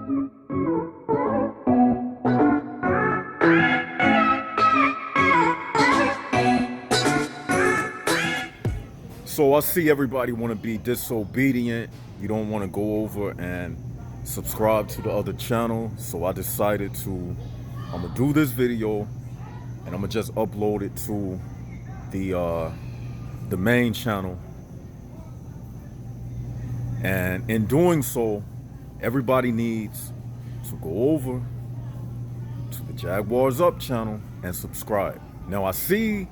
So I see everybody want to be disobedient. You don't want to go over and subscribe to the other channel. So I decided I'm gonna do this video and I'm gonna just upload it to the main channel. And in doing so, everybody needs to go over to the Jaguars Up channel and subscribe. Now I see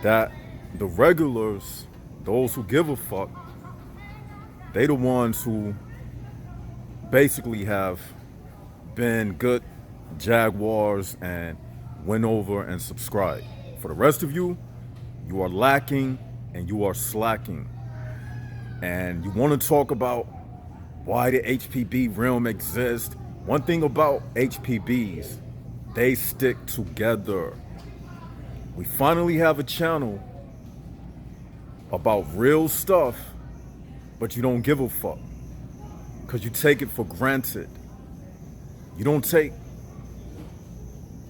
that the regulars, those who give a fuck, they the ones who basically have been good Jaguars and went over and subscribed. For the rest of you, you are lacking and you are slacking. And you want to talk about why the HPB realm exists. One thing about HPBs, they stick together. We finally have a channel about real stuff, but you don't give a fuck because you take it for granted. You don't take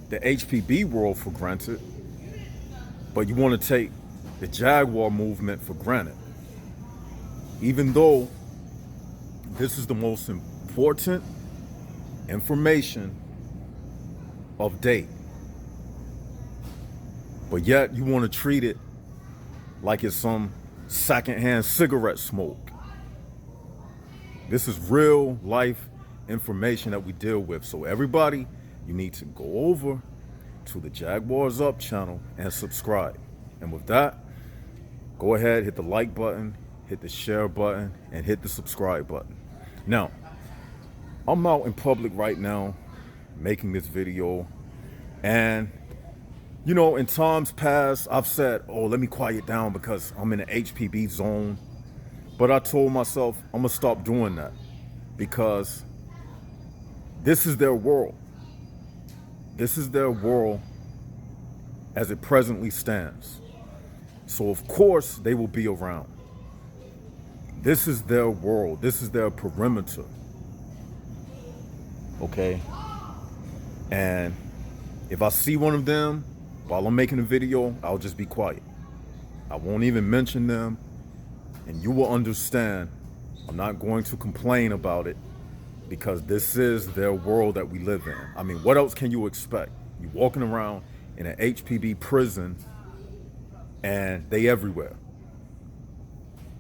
the HPB world for granted, but you want to take the Jaguar movement for granted. Even though this is the most important information of date, but yet you want to treat it like it's some secondhand cigarette smoke. This is real life information that we deal with. So everybody, you need to go over to the Jaguars Up channel and subscribe. And with that, go ahead, hit the like button, hit the share button, and hit the subscribe button. Now, I'm out in public right now making this video, and you know, in times past, I've said, oh, let me quiet down because I'm in the HPB zone. But I told myself I'm gonna stop doing that because this is their world. This is their world as it presently stands. So of course they will be around. This is their world. This is their perimeter. Okay? And if I see one of them while I'm making a video, I'll just be quiet. I won't even mention them, and you will understand I'm not going to complain about it because this is their world that we live in. I mean, what else can you expect? You're walking around in an HPB prison and they everywhere.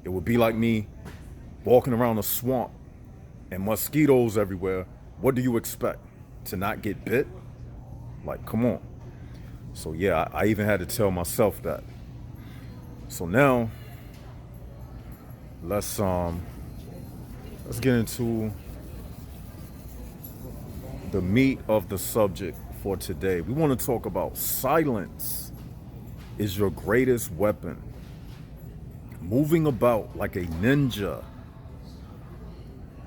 It would be like me walking around a swamp and mosquitoes everywhere. What do you expect? To not get bit? Like, come on. So yeah, I even had to tell myself that. So now let's get into the meat of the subject for today. We want to talk about silence is your greatest weapon. Moving about like a ninja,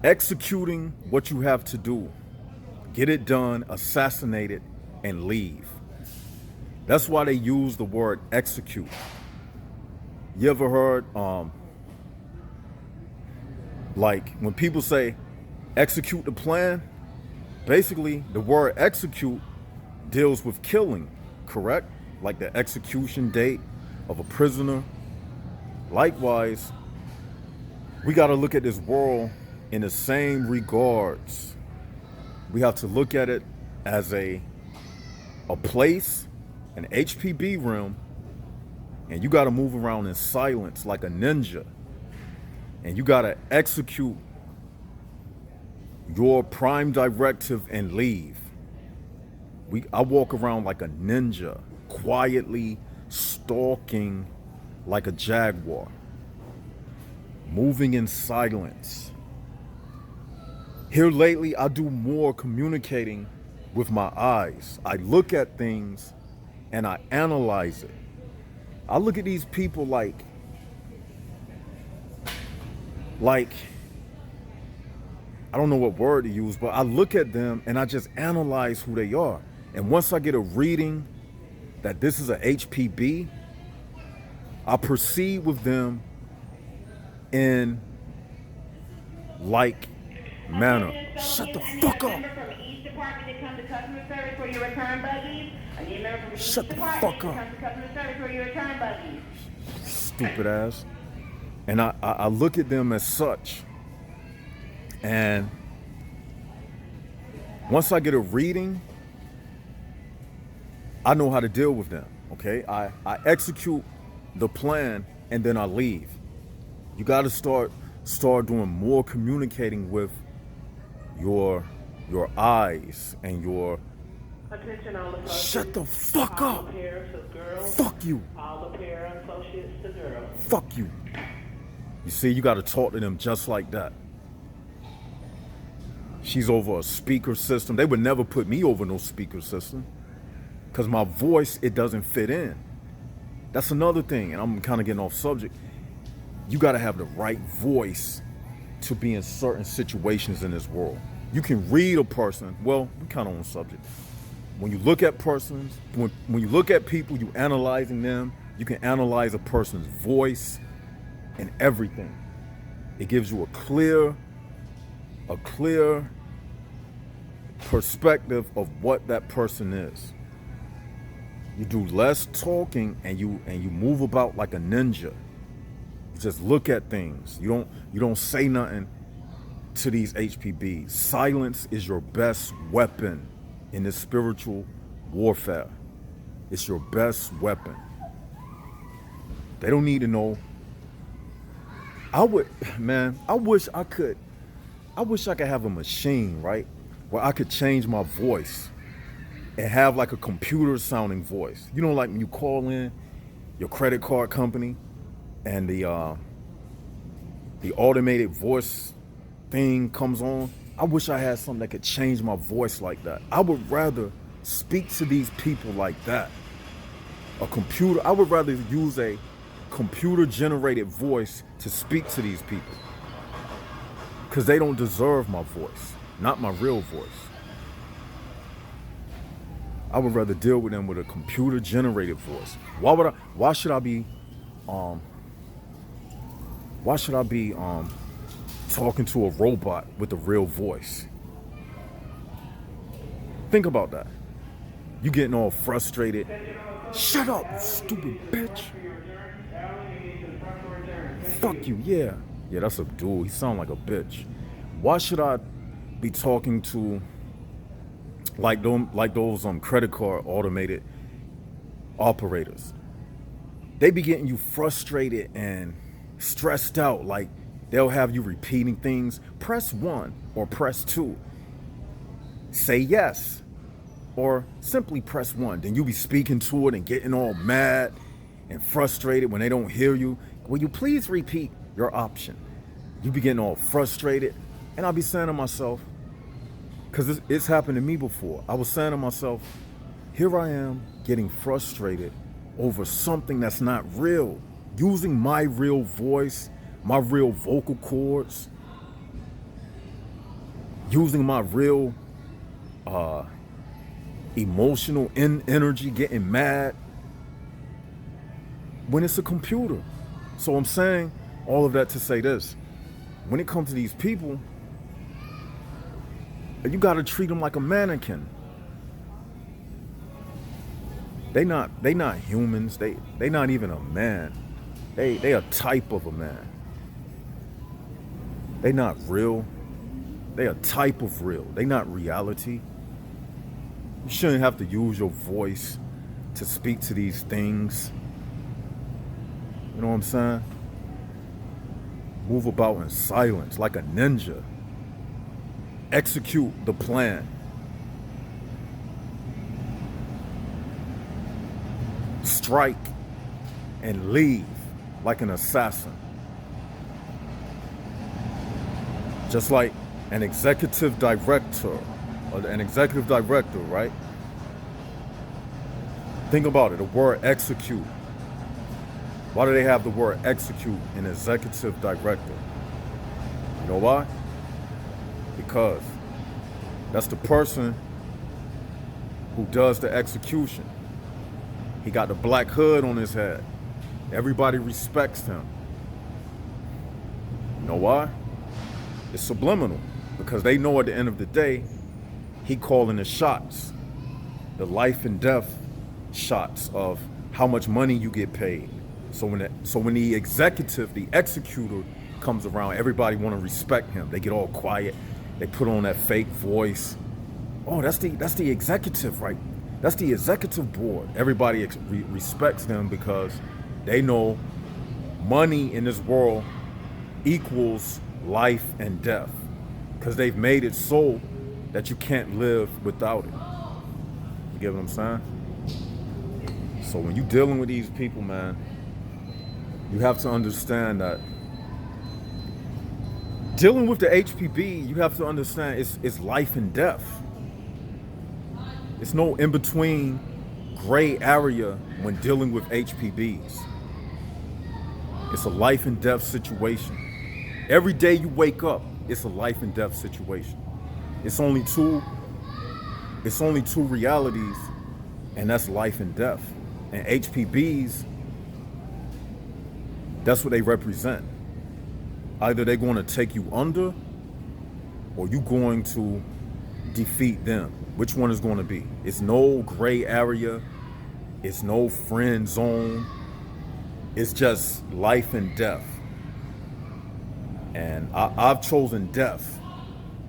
executing what you have to do, get it done, assassinate it, and leave. That's why they use the word execute. You ever heard, like when people say execute the plan, basically the word execute deals with killing, correct? Like the execution date of a prisoner. Likewise, we got to look at this world in the same regards. We have to look at it as a place, an HPB realm, and you got to move around in silence like a ninja. And you got to execute your prime directive and leave. I walk around like a ninja, quietly stalking like a jaguar, moving in silence. Here lately, I do more communicating with my eyes. I look at things and I analyze it. I look at these people like I don't know what word to use, but I look at them and I just analyze who they are. And once I get a reading that this is a HPB, I proceed with them in like manner. Shut the fuck up. Shut the fuck up. Stupid ass. And I look at them as such. And once I get a reading, I know how to deal with them. Okay? I execute the plan and then I leave. You got to start doing more communicating with your eyes and your. Attention all Shut the fuck up. Fuck you. All the para associates to girls. Fuck you. You see, you got to talk to them just like that. She's over a speaker system. They would never put me over no speaker system because my voice, it doesn't fit in. That's another thing, and I'm kind of getting off subject. You got to have the right voice to be in certain situations in this world. You can read a person. Well, we kind of on subject. When you look at persons, when you look at people, you analyzing them. You can analyze a person's voice and everything. It gives you a clear perspective of what that person is. You do less talking and you move about like a ninja. You just look at things. You don't say nothing to these HPBs. Silence is your best weapon in this spiritual warfare. It's your best weapon. They don't need to know. I wish I could have a machine, right? Where I could change my voice and have like a computer sounding voice. You know, like when you call in your credit card company and the automated voice thing comes on. I wish I had something that could change my voice like that. I would rather speak to these people like that. I would rather use a computer generated voice to speak to these people. Because they don't deserve my voice, not my real voice. I would rather deal with them with a computer generated voice. Why should I be talking to a robot with a real voice? Think about that. You getting all frustrated. Shut up, you stupid bitch. Fuck you, yeah. Yeah, that's a dude. He sound like a bitch. Why should I be talking to like those credit card automated operators? They be getting you frustrated and stressed out. Like they'll have you repeating things. Press 1 or press 2. Say yes or simply press 1. Then you be speaking to it and getting all mad and frustrated when they don't hear you. Will you please repeat your option? You be getting all frustrated. And I'll be saying to myself, because it's happened to me before. I was saying to myself, here I am getting frustrated over something that's not real. Using my real voice, my real vocal cords, using my real emotional energy, getting mad when it's a computer. So I'm saying all of that to say this. When it comes to these people, you got to treat them like a mannequin. They not humans. They not even a man. They a type of a man. They not real. They a type of real. They not reality. You shouldn't have to use your voice to speak to these things. You know what I'm saying? Move about in silence like a ninja. Execute the plan. Strike and leave like an assassin. Just like an executive director, right? Think about it, the word execute. Why do they have the word execute in executive director? You know why? Because that's the person who does the execution. He got the black hood on his head. Everybody respects him. You know why? It's subliminal. because they know at the end of the day, he calling the shots, the life and death shots of how much money you get paid. So when the executive, the executor comes around, everybody want to respect him. They get all quiet. They put on that fake voice. Oh, that's the executive, right? That's the executive board. Everybody respects them because they know money in this world equals life and death, because they've made it so that you can't live without it. You get what I'm saying? So when you're dealing with these people, man, you have to understand that dealing with the HPB, you have to understand it's life and death. It's no in-between gray area when dealing with HPBs. It's a life and death situation. Every day you wake up, it's a life and death situation. It's only two realities, and that's life and death. And HPBs, that's what they represent. Either they're going to take you under, or you're going to defeat them. Which one is going to be? It's no gray area. It's no friend zone. It's just life and death. And I've chosen death.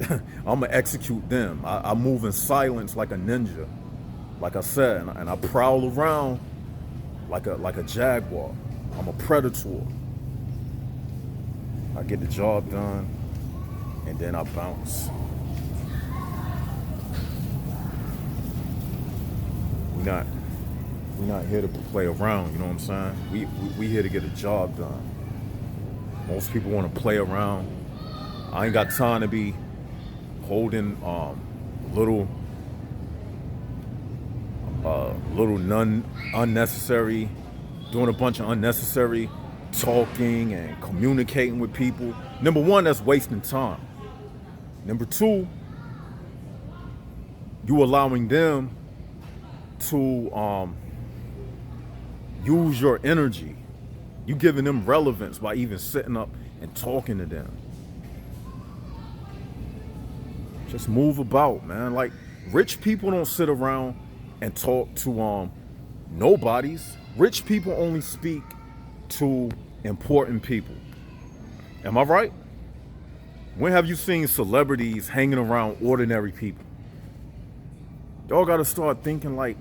I'm going to execute them. I move in silence like a ninja. Like I said, and I prowl around like a jaguar. I'm a predator. I get the job done, and then I bounce. We're not here to play around, you know what I'm saying? We here to get a job done. Most people want to play around. I ain't got time to be holding little unnecessary, doing a bunch of unnecessary talking and communicating with people. Number one, that's wasting time. Number two, you allowing them to use your energy. You giving them relevance by even sitting up and talking to them. Just move about, man. Like, rich people don't sit around and talk to nobodies. Rich people only speak to important people. Am I right? When have you seen celebrities hanging around ordinary people? Y'all gotta start thinking like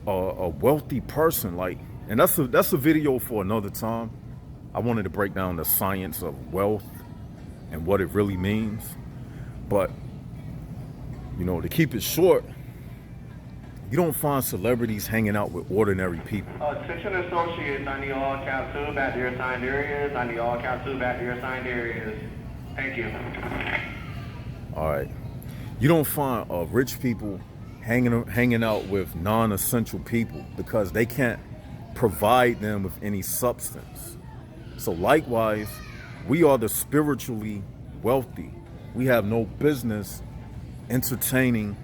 a wealthy person, like, and that's a video for another time. I wanted to break down the science of wealth and what it really means. But, you know, to keep it short, you don't find celebrities hanging out with ordinary people. Attention associates, I need all count 2 back to your assigned areas. I need all count 2 back to your assigned areas. Thank you. All right. You don't find rich people hanging out with non-essential people because they can't provide them with any substance. So likewise, we are the spiritually wealthy. We have no business entertaining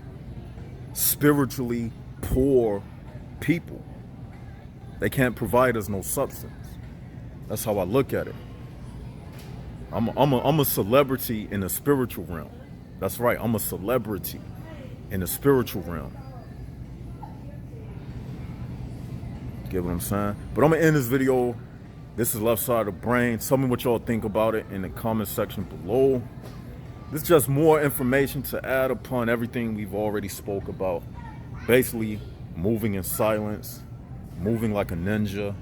spiritually poor people. They can't provide us no substance. That's how I look at it. I'm a celebrity in the spiritual realm. That's right, I'm a celebrity in the spiritual realm. Get what I'm saying? But I'm gonna end this video. This is Left Side of the Brain. Tell me what y'all think about it in the comment section below. This is just more information to add upon everything we've already spoke about. Basically, moving in silence, moving like a ninja,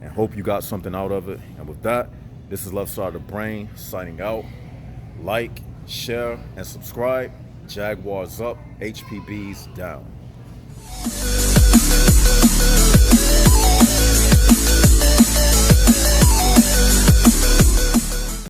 and hope you got something out of it. And with that, this is Left Side of the Brain signing out. Like, share, and subscribe. Jaguars up, HPBs down.